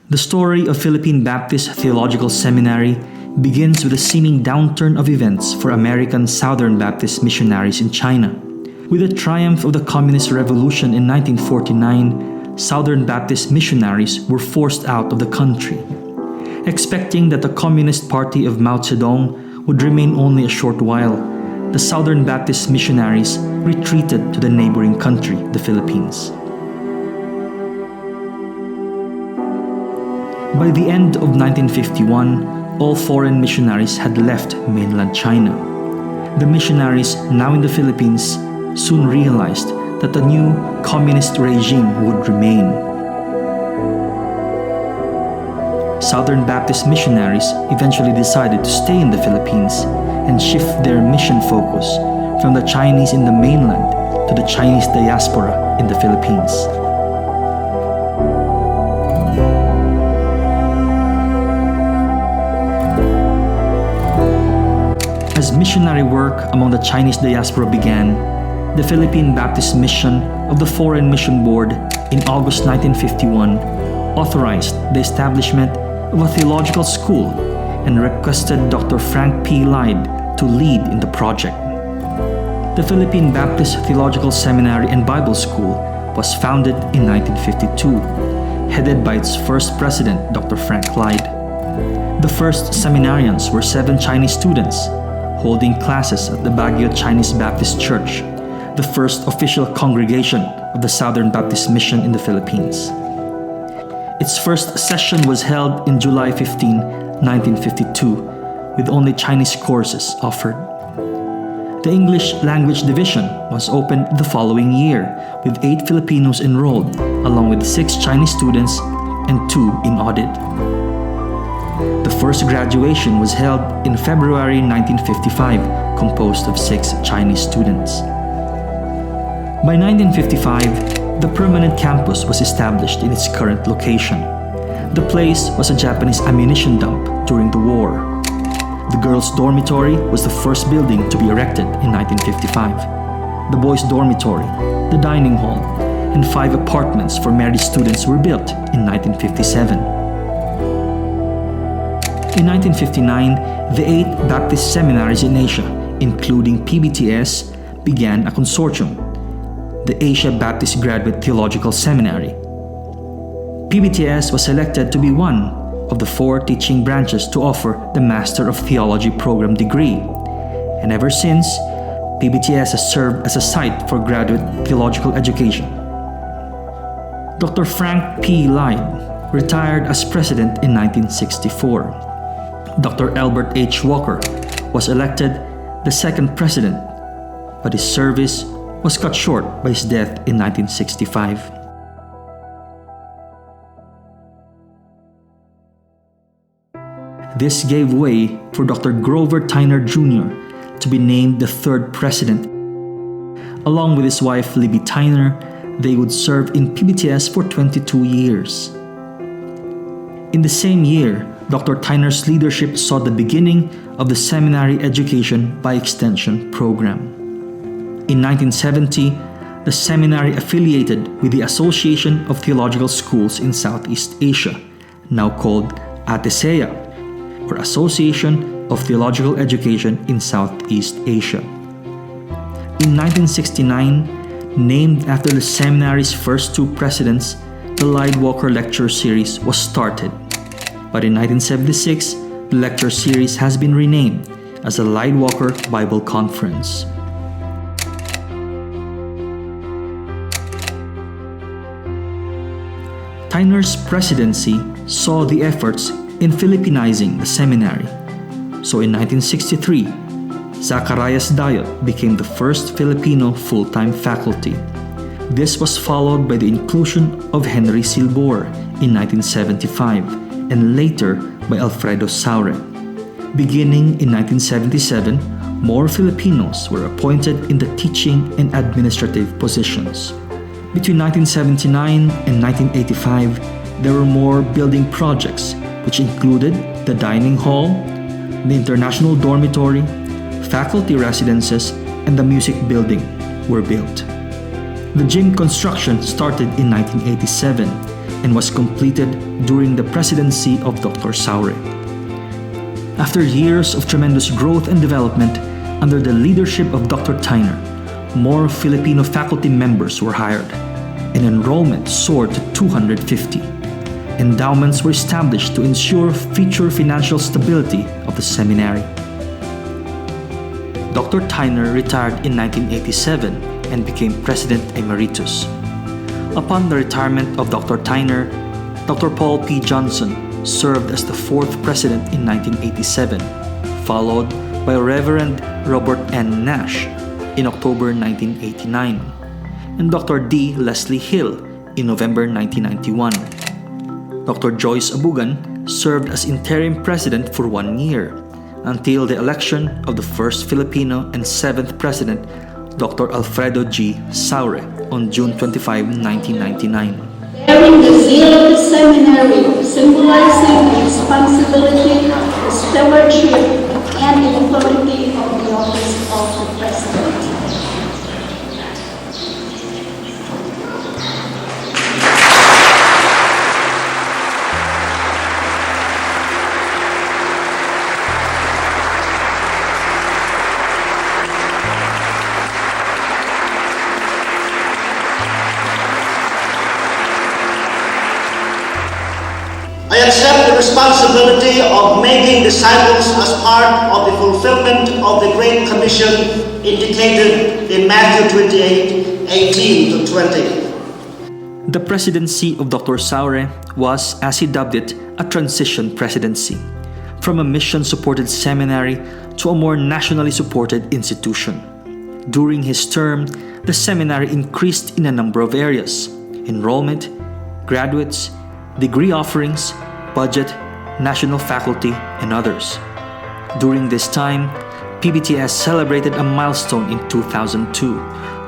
The story of Philippine Baptist Theological Seminary begins with a seeming downturn of events for American Southern Baptist missionaries in China. With the triumph of the Communist Revolution in 1949, Southern Baptist missionaries were forced out of the country. Expecting that the Communist Party of Mao Zedong would remain only a short while, the Southern Baptist missionaries retreated to the neighboring country, the Philippines. By the end of 1951, all foreign missionaries had left mainland China. The missionaries now in the Philippines soon realized that the new communist regime would remain. Southern Baptist missionaries eventually decided to stay in the Philippines and shift their mission focus from the Chinese in the mainland to the Chinese diaspora in the Philippines. As missionary work among the Chinese diaspora began, the Philippine Baptist Mission of the Foreign Mission Board in August 1951 authorized the establishment of a theological school and requested Dr. Frank P. Lyde to lead in the project. The Philippine Baptist Theological Seminary and Bible School was founded in 1952, headed by its first president, Dr. Frank Lyde. The first seminarians were 7 Chinese students, holding classes at the Baguio Chinese Baptist Church, the first official congregation of the Southern Baptist Mission in the Philippines. Its first session was held in July 15, 1952, with only Chinese courses offered. The English Language Division was opened the following year, with 8 Filipinos enrolled, along with 6 Chinese students and 2 in audit. The first graduation was held in February 1955, composed of 6 Chinese students. By 1955, the permanent campus was established in its current location. The place was a Japanese ammunition dump during the war. The girls' dormitory was the first building to be erected in 1955. The boys' dormitory, the dining hall, and 5 apartments for married students were built in 1957. In 1959, the 8 Baptist seminaries in Asia, including PBTS, began a consortium, the Asia Baptist Graduate Theological Seminary. PBTS was selected to be one of the 4 teaching branches to offer the Master of Theology program degree, and ever since, PBTS has served as a site for graduate theological education. Dr. Frank P. Lyde retired as president in 1964. Dr. Albert H. Walker was elected the second president, but his service was cut short by his death in 1965. This gave way for Dr. Grover Tyner Jr. to be named the 3rd president. Along with his wife Libby Tyner, they would serve in PBTS for 22 years. In the same year, Dr. Tyner's leadership saw the beginning of the Seminary Education by Extension program. In 1970, the seminary affiliated with the Association of Theological Schools in Southeast Asia, now called ATESEA, or Association of Theological Education in Southeast Asia. In 1969, named after the seminary's first 2 presidents, the Lyde Walker Lecture Series was started. But in 1976, the lecture series has been renamed as the Lyde Walker Bible Conference. Tyner's presidency saw the efforts in Filipinizing the seminary. So in 1963, Zacharias Dayot became the first Filipino full-time faculty. This was followed by the inclusion of Henry Silbor in 1975 and later by Alfredo Saure. Beginning in 1977, more Filipinos were appointed in the teaching and administrative positions. Between 1979 and 1985, there were more building projects, which included the dining hall, the international dormitory, faculty residences, and the music building were built. The gym construction started in 1987, and was completed during the presidency of Dr. Saure. After years of tremendous growth and development, under the leadership of Dr. Tyner, more Filipino faculty members were hired, and enrollment soared to 250. Endowments were established to ensure future financial stability of the seminary. Dr. Tyner retired in 1987 and became President Emeritus. Upon the retirement of Dr. Tyner, Dr. Paul P. Johnson served as the fourth president in 1987, followed by Reverend Robert N. Nash in October 1989, and Dr. D. Leslie Hill in November 1991. Dr. Joyce Abugan served as interim president for 1 year until the election of the first Filipino and seventh president, Dr. Alfredo G. Saure, on June 25, 1999. Bearing the zeal of the seminary, symbolizing the responsibility, the stewardship, and the authority of the office of the president. I accept the responsibility of making disciples as part of the fulfillment of the Great Commission indicated in Matthew 28:18-20. The presidency of Dr. Saure was, as he dubbed it, a transition presidency, from a mission-supported seminary to a more nationally supported institution. During his term, the seminary increased in a number of areas: enrollment, graduates, degree offerings, budget, national faculty, and others. During this time, PBTS celebrated a milestone in 2002,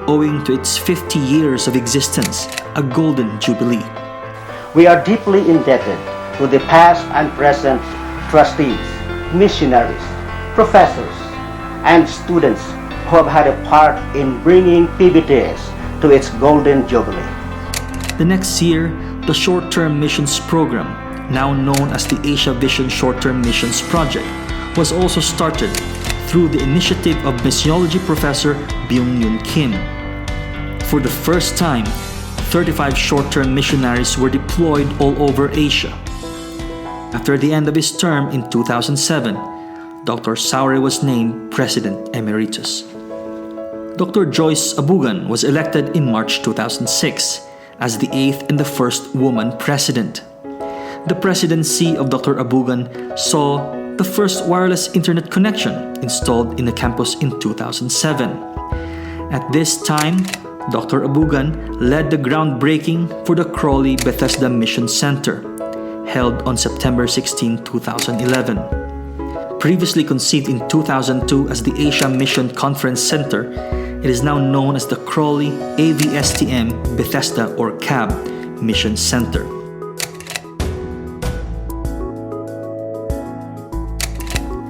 owing to its 50 years of existence, a golden jubilee. We are deeply indebted to the past and present trustees, missionaries, professors, and students who have had a part in bringing PBTS to its golden jubilee. The next year, the Short-Term Missions Program, now known as the Asia Vision Short-Term Missions Project, was also started through the initiative of missiology professor Byung-Yun Kim. For the first time, 35 short-term missionaries were deployed all over Asia. After the end of his term in 2007, Dr. Saure was named President Emeritus. Dr. Joyce Abugan was elected in March 2006 as the 8th and the first woman president. The presidency of Dr. Abugan saw the first wireless internet connection installed in the campus in 2007. At this time, Dr. Abugan led the groundbreaking for the Crawley Bethesda Mission Center, held on September 16, 2011. Previously conceived in 2002 as the Asia Mission Conference Center, it is now known as the Crawley AVSTM Bethesda or CAB Mission Center.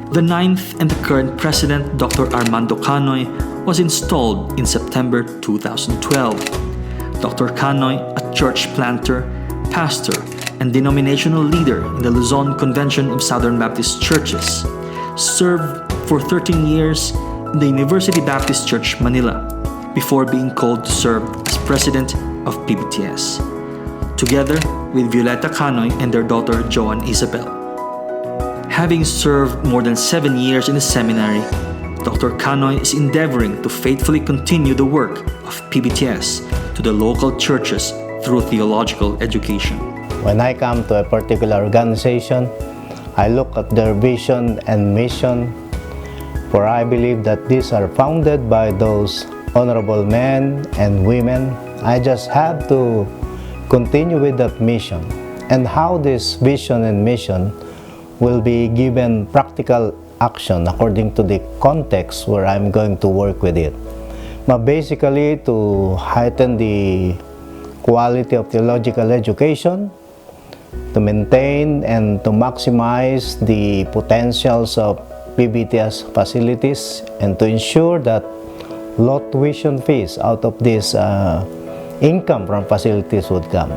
The ninth and the current president, Dr. Armando Canoy, was installed in September 2012. Dr. Canoy, a church planter, pastor, and denominational leader in the Luzon Convention of Southern Baptist Churches, served for 13 years in the University Baptist Church, Manila, before being called to serve as president of PBTS, together with Violeta Canoy and their daughter Joan Isabel. Having served more than 7 years in the seminary, Dr. Canoy is endeavoring to faithfully continue the work of PBTS to the local churches through theological education. When I come to a particular organization, I look at their vision and mission, for I believe that these are founded by those honorable men and women. I just have to continue with that mission, and how this vision and mission will be given practical action according to the context where I'm going to work with it. But basically, to heighten the quality of theological education, to maintain and to maximize the potentials of PBTS facilities, and to ensure that low tuition fees out of this income from facilities would come.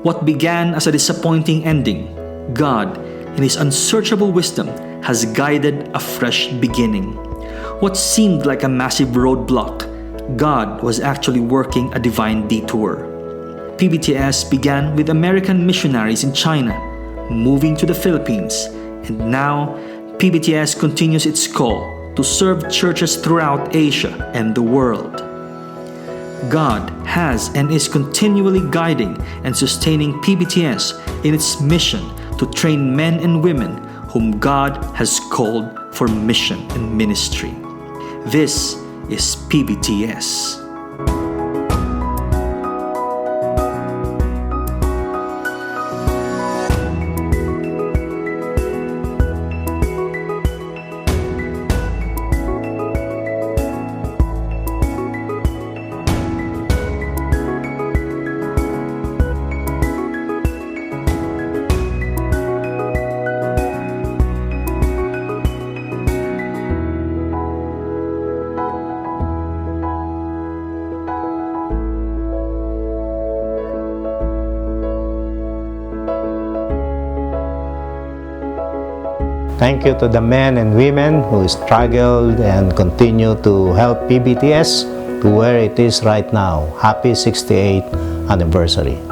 What began as a disappointing ending, God, in His unsearchable wisdom, has guided a fresh beginning. What seemed like a massive roadblock, God was actually working a divine detour. PBTS began with American missionaries in China, moving to the Philippines, and now PBTS continues its call to serve churches throughout Asia and the world. God has and is continually guiding and sustaining PBTS in its mission to train men and women whom God has called for mission and ministry. This is PBTS. Thank you to the men and women who struggled and continue to help PBTS to where it is right now. Happy 68th anniversary.